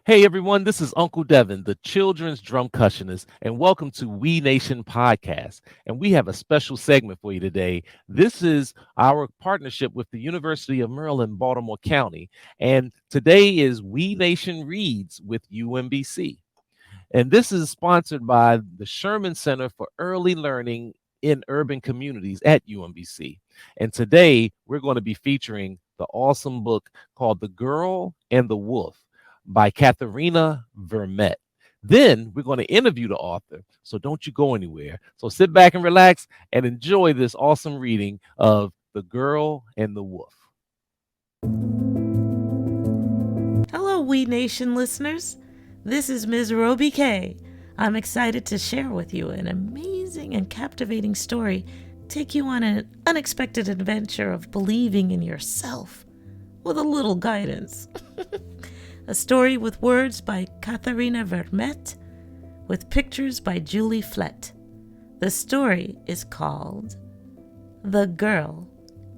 Hey everyone, this is Uncle Devin, the children's drum cushionist, and welcome to We Nation Podcast. And we have a special segment for you today. This is our partnership with the University of Maryland, Baltimore County. And today is We Nation Reads with UMBC. And this is sponsored by the Sherman Center for Early Learning in Urban Communities at UMBC. And today we're going to be featuring the awesome book called The Girl and the Wolf by Katherena Vermette. Then we're going to interview the author. So don't you go anywhere. So sit back and relax and enjoy this awesome reading of The Girl and the Wolf. Hello, We Nation listeners. This is Ms. Robbie K. I'm excited to share with you an amazing and captivating story, take you on an unexpected adventure of believing in yourself with a little guidance. A story with words by Katherena Vermette, with pictures by Julie Flett. The story is called The Girl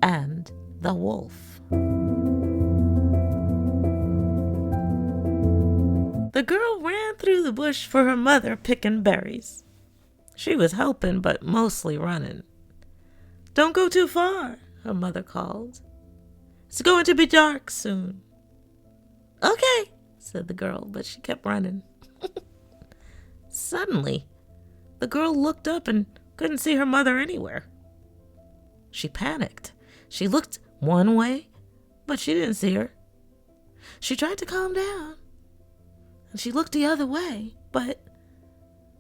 and the Wolf. The girl ran through the bush for her mother picking berries. She was helping, but mostly running. "Don't go too far," her mother called. "It's going to be dark soon." "Okay," said the girl, but she kept running. Suddenly, the girl looked up and couldn't see her mother anywhere. She panicked. She looked one way, but she didn't see her. She tried to calm down. And she looked the other way, but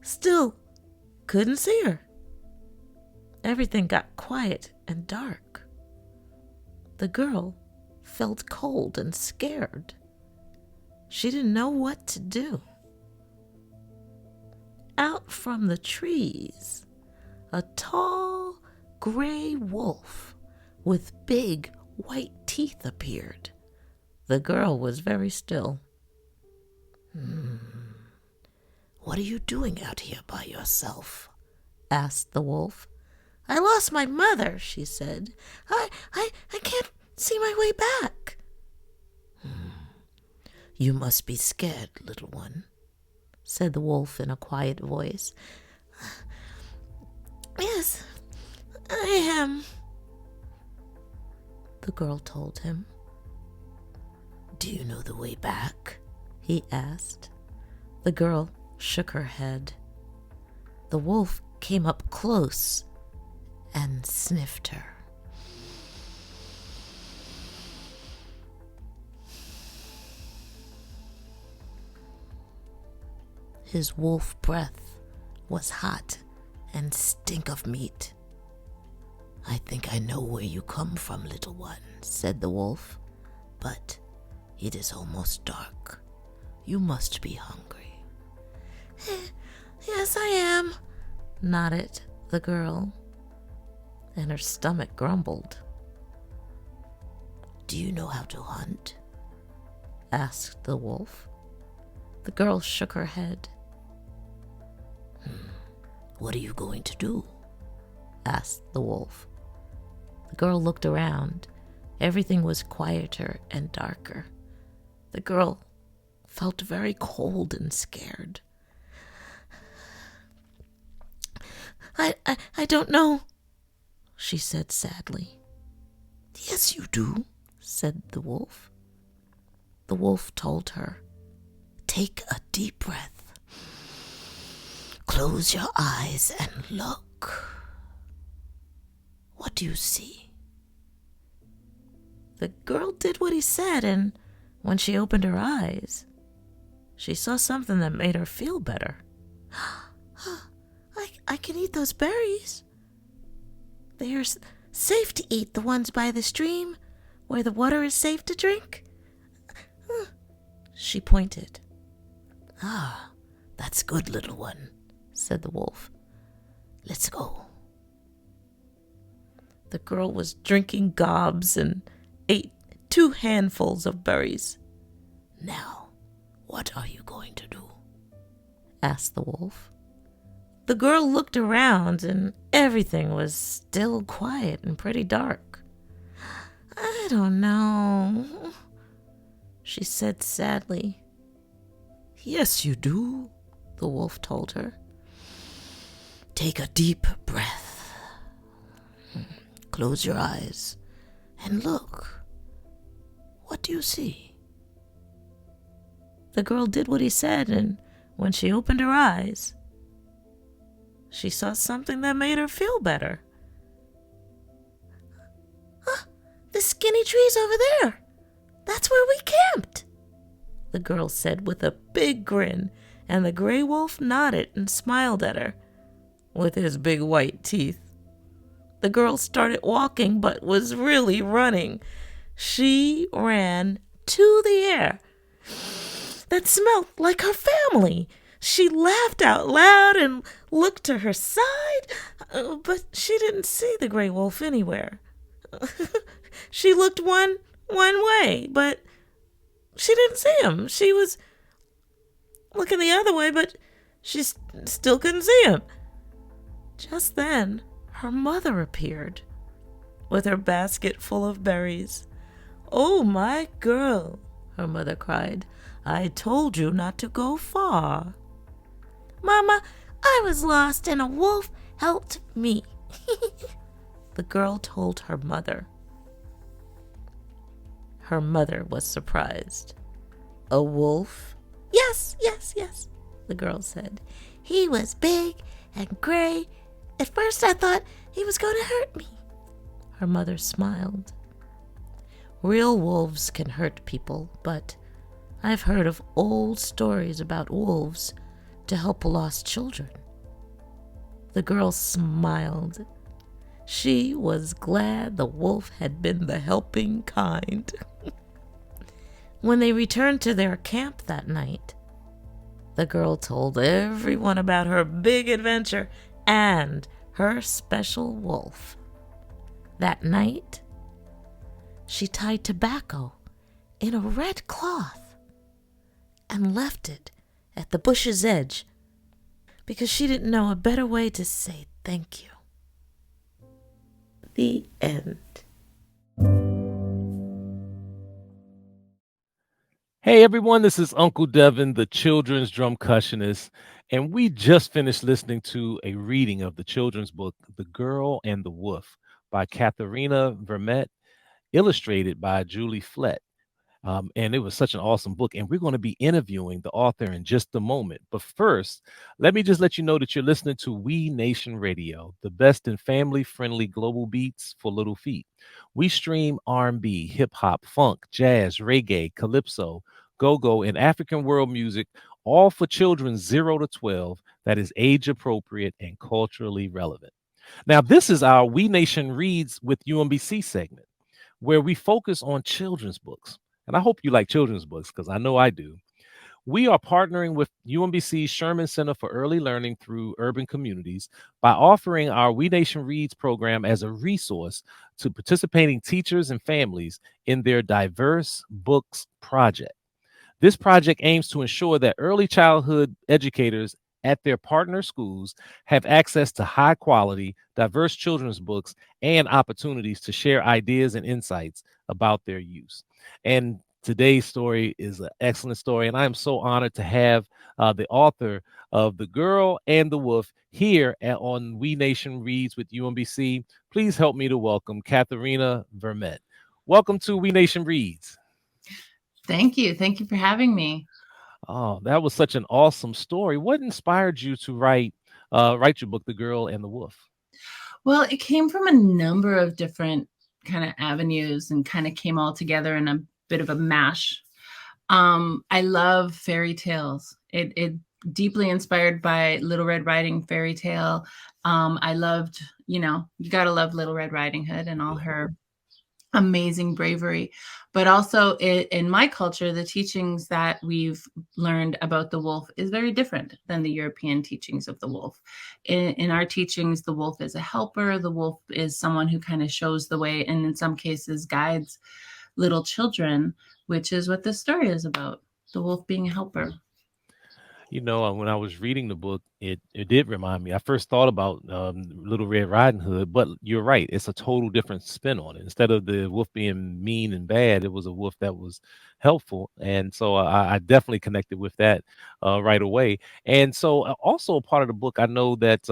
still couldn't see her. Everything got quiet and dark. The girl felt cold and scared. She didn't know what to do. Out from the trees, a tall gray wolf with big white teeth appeared. The girl was very still. "What are you doing out here by yourself?" asked the wolf. "I lost my mother," she said. I can't see my way back." "You must be scared, little one," said the wolf in a quiet voice. "Yes, I am," the girl told him. "Do you know the way back?" he asked. The girl shook her head. The wolf came up close and sniffed her. His wolf breath was hot and stink of meat. "I think I know where you come from, little one," said the wolf, "but it is almost dark. You must be hungry." "Yes, I am," nodded the girl, and her stomach grumbled. "Do you know how to hunt?" asked the wolf. The girl shook her head. "What are you going to do?" asked the wolf. The girl looked around. Everything was quieter and darker. The girl felt very cold and scared. I don't know," she said sadly. "Yes, you do," said the wolf. The wolf told her, "Take a deep breath. Close your eyes and look. What do you see?" The girl did what he said, and when she opened her eyes, she saw something that made her feel better. I can eat those berries. They are safe to eat, the ones by the stream, where the water is safe to drink." She pointed. "Ah, that's good, little one," said the wolf. "Let's go." The girl was drinking gobs and ate 2 handfuls of berries. "Now, what are you going to do?" asked the wolf. The girl looked around, and everything was still quiet and pretty dark. "I don't know," she said sadly. Yes, you do, the wolf told her. Take a deep breath. Close your eyes and look. What do you see? The girl did what he said, and when she opened her eyes, she saw something that made her feel better. The skinny tree's over there. That's where we camped, the girl said with a big grin, and the gray wolf nodded and smiled at her with his big white teeth. The girl started walking but was really running. She ran to the air that smelled like her family. She laughed out loud and looked to her side, but she didn't see the gray wolf anywhere. She looked one way, but she didn't see him. She was looking the other way, but she still couldn't see him. Just then, her mother appeared with her basket full of berries. "Oh, my girl," her mother cried, "I told you not to go far." "Mama, I was lost and a wolf helped me," the girl told her mother. Her mother was surprised. "A wolf?" Yes, the girl said. "He was big and gray. At first I thought he was going to hurt me." Her mother smiled. "Real wolves can hurt people, but I've heard of old stories about wolves to help lost children." The girl smiled. She was glad the wolf had been the helping kind. When they returned to their camp that night, the girl told everyone about her big adventure and her special wolf. That night, she tied tobacco in a red cloth and left it at the bush's edge because she didn't know a better way to say thank you. The end. Hey everyone, this is Uncle Devin, the children's drumcussionist, and we just finished listening to a reading of the children's book, The Girl and the Wolf, by Katherena Vermette, illustrated by Julie Flett. And it was such an awesome book. And we're going to be interviewing the author in just a moment. But first, let me just let you know that you're listening to We Nation Radio, the best in family-friendly global beats for little feet. We stream R&B, hip-hop, funk, jazz, reggae, calypso, go-go, and African world music, all for children 0 to 12 that is age-appropriate and culturally relevant. Now, this is our We Nation Reads with UMBC segment, where we focus on children's books. And I hope you like children's books because I know I do. We are partnering with UMBC's Sherman Center for Early Learning through Urban Communities by offering our We Nation Reads program as a resource to participating teachers and families in their diverse books project. This project aims to ensure that early childhood educators at their partner schools have access to high quality, diverse children's books and opportunities to share ideas and insights about their use. And today's story is an excellent story, and I am so honored to have the author of The Girl and the Wolf here on We Nation Reads with UMBC. Please help me to welcome Katherena Vermette. Welcome to We Nation Reads. Thank you. Thank you for having me. Oh, that was such an awesome story. What inspired you to write your book, The Girl and the Wolf? Well, it came from a number of different kind of avenues and kind of came all together in a bit of a mash. I love fairy tales. It deeply inspired by Little Red Riding fairy tale. I loved, you got to love Little Red Riding Hood and all her amazing bravery, but also in my culture, the teachings that we've learned about the wolf is very different than the European teachings of the wolf. In our teachings, the wolf is a helper. The wolf is someone who kind of shows the way and in some cases guides little children, which is what this story is about, the wolf being a helper. When I was reading the book, it did remind me. I first thought about Little Red Riding Hood, but you're right. It's a total different spin on it. Instead of the wolf being mean and bad, it was a wolf that was helpful, and so I definitely connected with that right away. And so, also a part of the book, I know that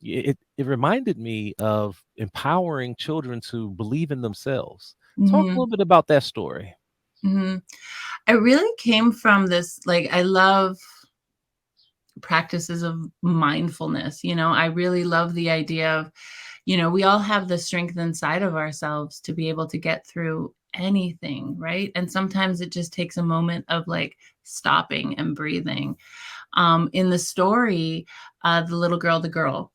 it reminded me of empowering children to believe in themselves. Talk a Hmm. little bit about that story. Hmm. I really came from this, like, I love practices of mindfulness. I really love the idea of, we all have the strength inside of ourselves to be able to get through anything, right? And sometimes it just takes a moment of like stopping and breathing. In the story, the little girl, the girl,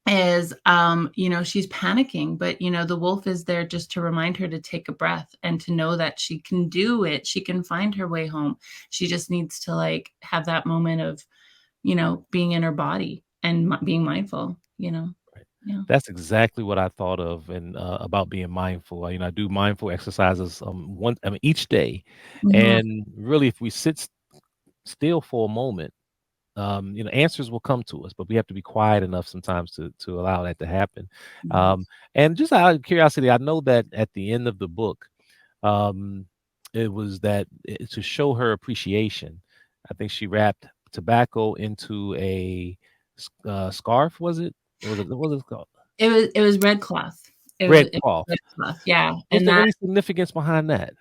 is she's panicking, but the wolf is there just to remind her to take a breath and to know that she can do it. She can find her way home. She just needs to like have that moment of being in her body and being mindful. Right. Yeah. That's exactly what I thought of, and about being mindful. I do mindful exercises each day, Mhm. and really, if we still for a moment, answers will come to us, but we have to be quiet enough sometimes to allow that to happen. Um, Yes. and just out of curiosity, I know that at the end of the book, um, it was to show her appreciation. I think she wrapped tobacco into a scarf. Was it? Was it called? It was red cloth. Red It was cloth. red cloth, yeah, Was and there that any significance behind that?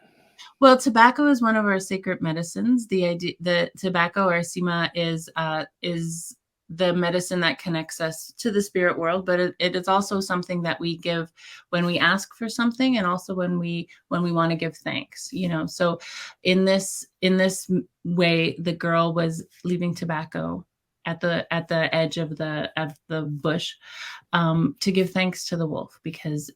well, tobacco is one of our sacred medicines. The tobacco or sima is the medicine that connects us to the spirit world, but it is also something that we give when we ask for something, and also when we want to give thanks. So in this way, the girl was leaving tobacco at the edge of the bush, to give thanks to the wolf, because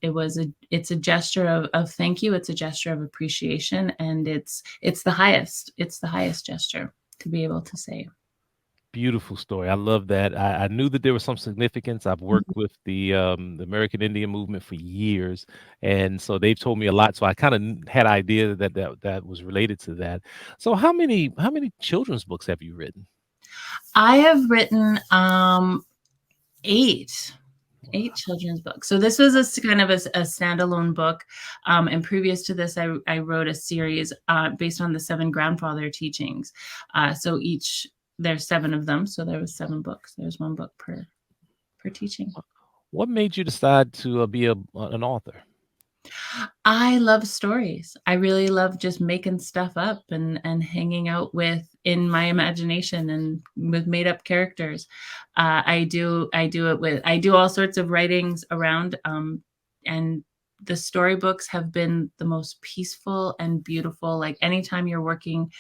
it's a gesture of thank you. It's a gesture of appreciation, and it's the highest gesture to be able to say. Beautiful story. I love that. I knew that there was some significance. I've worked with the American Indian movement for years, and so they've told me a lot. So I kind of had idea that was related to that. So how many children's books have you written? I have written eight Wow. eight children's books. So this was kind of a standalone book, and previous to this, I wrote a series based on the seven grandfather teachings. So each there's seven of them, so there was seven books. There's one book per teaching. What made you decide to be an author? I love stories. I really love just making stuff up and hanging out with in my imagination and with made up characters. I do all sorts of writings around, and the storybooks have been the most peaceful and beautiful. Like anytime you're working,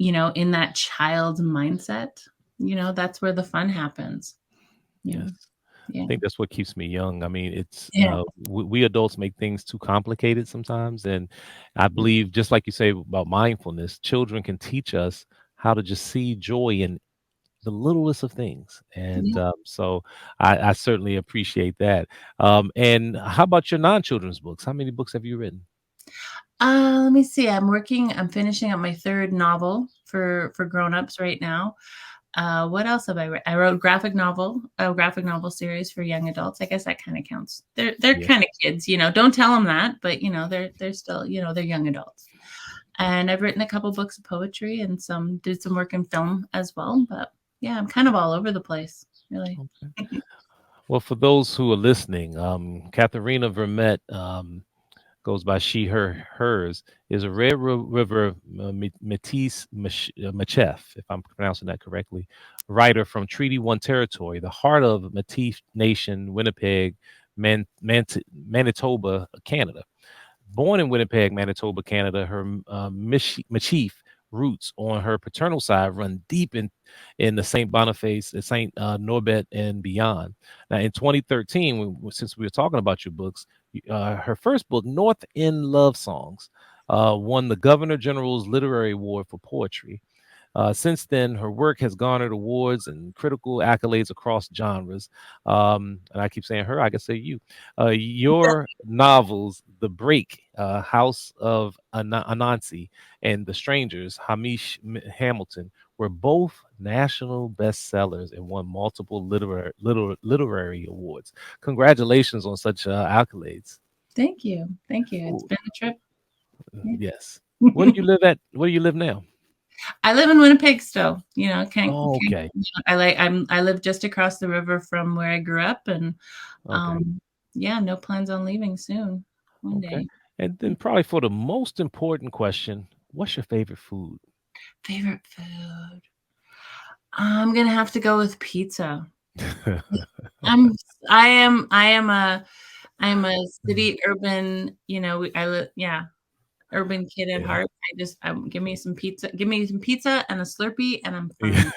in that child's mindset, that's where the fun happens. Yeah, Yes. I yeah, think that's what keeps me young. I mean, it's yeah. we adults make things too complicated sometimes, and I believe just like you say about mindfulness, children can teach us how to just see joy in the littlest of things, and Yeah. so I certainly appreciate that. And how about your non-children's books? How many books have you written? Let me see. I'm finishing up my third novel for grown-ups right now. What else have I I wrote a graphic novel series for young adults. I guess that kind of counts. They're Yeah. kind of kids. Don't tell them that, but they're still, they're young adults. And I've written a couple books of poetry and did some work in film as well. But yeah, I'm kind of all over the place, really. Okay. Well, for those who are listening, Katherena Vermette, goes by she, her, hers, is a Red River Métis Machef, if I'm pronouncing that correctly, writer from Treaty One territory, the heart of Métis Nation, Winnipeg, Manitoba, Canada. Born in Winnipeg, Manitoba, Canada, her Michif roots on her paternal side run deep in the St. Boniface, the St. Norbert, and beyond. Now, in 2013, since we were talking about your books, her first book, North End Love Songs, won the Governor General's Literary Award for Poetry. Since then, her work has garnered awards and critical accolades across genres. And I keep saying her, I can say you. Your novels, The Break, House of Anansi, and The Strangers, Hamish Hamilton, were both national bestsellers and won multiple literary awards. Congratulations on such accolades. Thank you. Thank you. It's Oh, been a trip. Yeah. yes. Where do you live at? Where do you live now? I live in Winnipeg still. Oh, okay. I live just across the river from where I grew up, and Okay. yeah, no plans on leaving soon. One Okay. day. And then probably for the most important question, what's your favorite food? Favorite food. I'm gonna have to go with pizza. I'm I am a city urban, I live, yeah, urban kid at Yeah. heart. Give me some pizza, and a Slurpee, and I'm fine.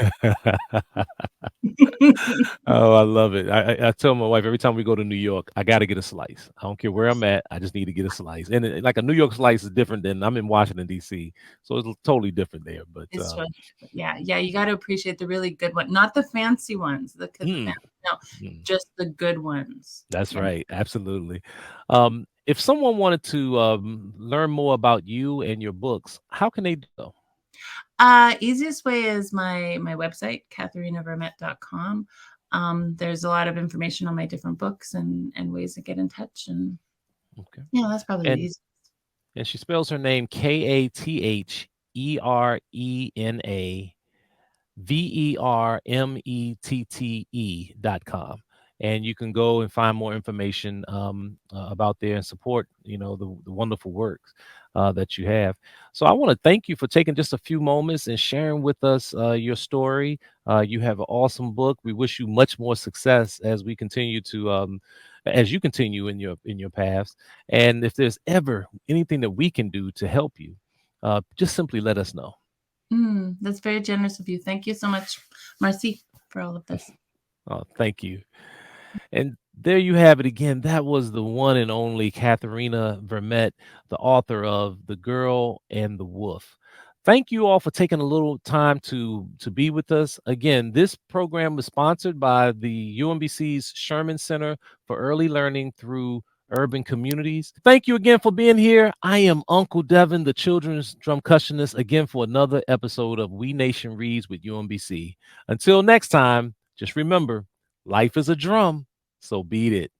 Oh, I love it. I tell my wife every time we go to New York, I got to get a slice. I don't care where I'm at. I just need to get a slice. And like a New York slice is different than I'm in Washington D.C., so it's totally different there. But It's what yeah, you gotta appreciate the really good one, not the fancy ones, because the mm, fancy no, mm, just the good ones. that's Yeah. right, absolutely. If someone wanted to learn more about you and your books, how can they do so? Easiest way is my website, katherenavermette.com. There's a lot of information on my different books and ways to get in touch, and Okay, yeah, that's probably the and easiest. and she spells her name Katherena Vermette.com. And you can go and find more information about there and support, the wonderful works that you have. So I want to thank you for taking just a few moments and sharing with us your story. You have an awesome book. We wish you much more success as we continue to, as you continue in your paths. And if there's ever anything that we can do to help you, just simply let us know. That's very generous of you. Thank you so much, Marcy, for all of this. Oh, thank you. And there you have it again. That was the one and only Katherena Vermette, the author of The Girl and the Wolf. Thank you all for taking a little time to be with us. Again, this program was sponsored by the UMBC's Sherman Center for Early Learning through Urban Communities. Thank you again for being here. I am Uncle Devin, the children's drumcussionist, again for another episode of We Nation Reads with UMBC. Until next time, just remember, life is a drum, so beat it.